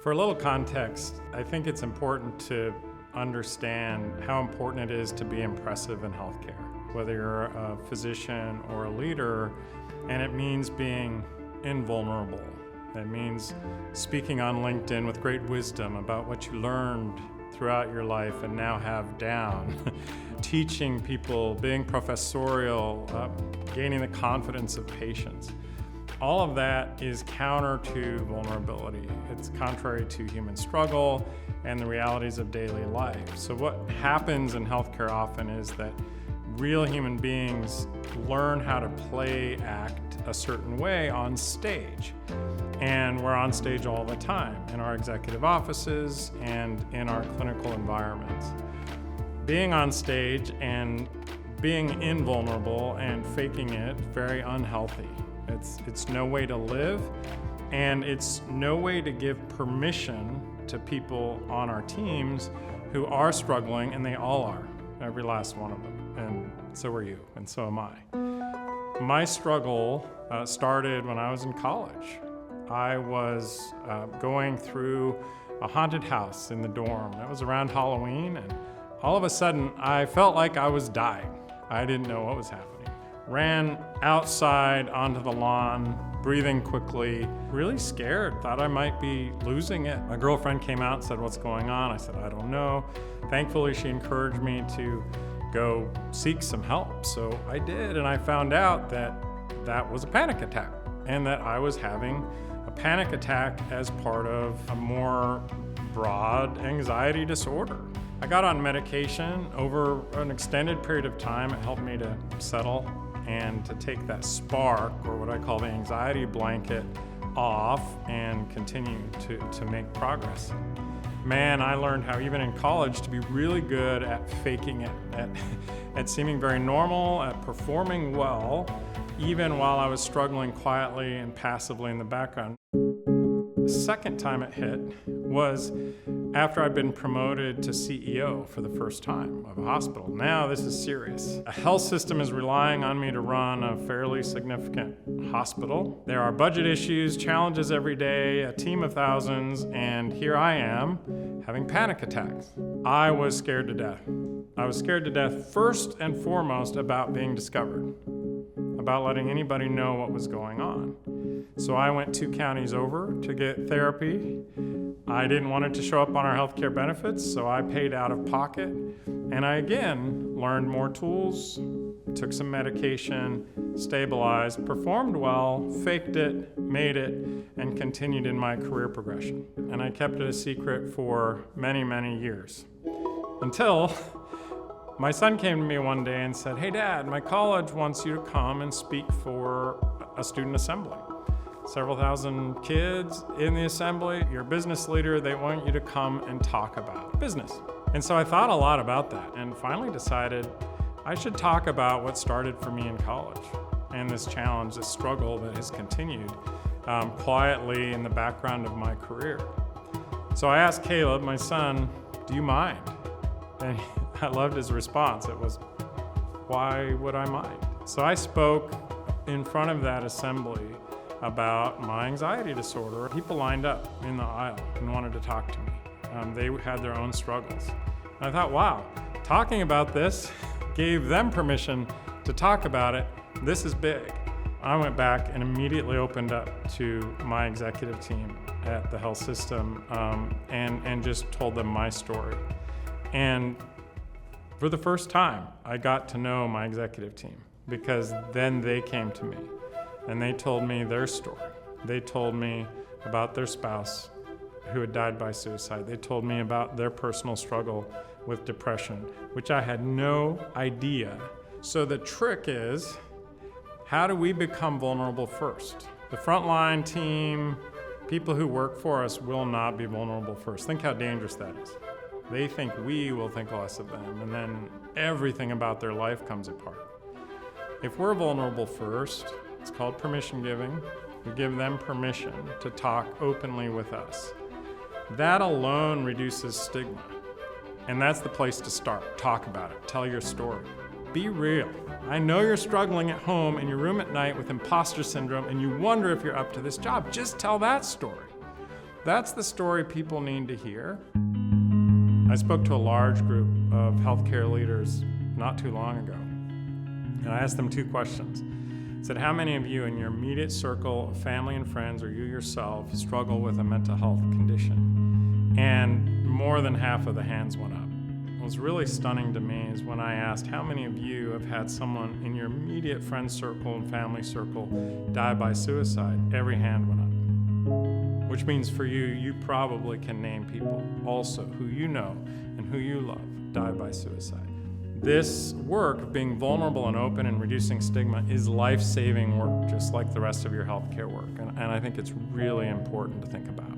For a little context, I think it's important to understand how important it is to be impressive in healthcare, whether you're a physician or a leader, and it means being invulnerable. It means speaking on LinkedIn with great wisdom about what you learned throughout your life and now have down, teaching people, being professorial, gaining the confidence of patients. All of that is counter to vulnerability. It's contrary to human struggle and the realities of daily life. So what happens in healthcare often is that real human beings learn how to act a certain way on stage. And we're on stage all the time in our executive offices and in our clinical environments. Being on stage and being invulnerable and faking it, very unhealthy. It's no way to live, and it's no way to give permission to people on our teams who are struggling, and they all are, every last one of them, and so are you, and so am I. My struggle started when I was in college. I was going through a haunted house in the dorm. It was around Halloween, and all of a sudden I felt like I was dying. I didn't know what was happening. Ran outside onto the lawn, breathing quickly, really scared, thought I might be losing it. My girlfriend came out and said, "What's going on?" I said, "I don't know." Thankfully, she encouraged me to go seek some help. So I did, and I found out that that was a panic attack, and that I was having a panic attack as part of a more broad anxiety disorder. I got on medication over an extended period of time. It helped me to settle and to take that spark, or what I call the anxiety blanket, off and continue to make progress. Man, I learned how even in college to be really good at faking it, at seeming very normal, at performing well, even while I was struggling quietly and passively in the background. The second time it hit was after I'd been promoted to CEO for the first time of a hospital. Now this is serious. A health system is relying on me to run a fairly significant hospital. There are budget issues, challenges every day, a team of thousands, and here I am having panic attacks. I was scared to death. I was scared to death first and foremost about being discovered, about letting anybody know what was going on. So I went 2 counties over to get therapy. I didn't want it to show up on our healthcare benefits, so I paid out of pocket. And I again learned more tools, took some medication, stabilized, performed well, faked it, made it, and continued in my career progression. And I kept it a secret for many, many years. Until my son came to me one day and said, "Hey Dad, my college wants you to come and speak for a student assembly. Several thousand kids in the assembly, you're a business leader, they want you to come and talk about business." And so I thought a lot about that and finally decided I should talk about what started for me in college and this challenge, this struggle that has continued quietly in the background of my career. So I asked Caleb, my son, "Do you mind?" And I loved his response. It was, "Why would I mind?" So I spoke in front of that assembly about my anxiety disorder. People lined up in the aisle and wanted to talk to me. They had their own struggles. And I thought, wow, talking about this gave them permission to talk about it. This is big. I went back and immediately opened up to my executive team at the health system and just told them my story. And for the first time, I got to know my executive team, because then they came to me and they told me their story. They told me about their spouse who had died by suicide. They told me about their personal struggle with depression, which I had no idea. So the trick is, how do we become vulnerable first? The frontline team, people who work for us, will not be vulnerable first. Think how dangerous that is. They think we will think less of them, and then everything about their life comes apart. If we're vulnerable first, it's called permission giving. We give them permission to talk openly with us. That alone reduces stigma. And that's the place to start. Talk about it. Tell your story. Be real. I know you're struggling at home in your room at night with imposter syndrome and you wonder if you're up to this job. Just tell that story. That's the story people need to hear. I spoke to a large group of healthcare leaders not too long ago, and I asked them two questions. I said, how many of you in your immediate circle of family and friends, or you yourself, struggle with a mental health condition? And more than half of the hands went up. What was really stunning to me is when I asked, how many of you have had someone in your immediate friend circle and family circle die by suicide? Every hand went up. Which means for you, you probably can name people also who you know and who you love died by suicide. This work of being vulnerable and open and reducing stigma is life-saving work, just like the rest of your healthcare work. And I think it's really important to think about.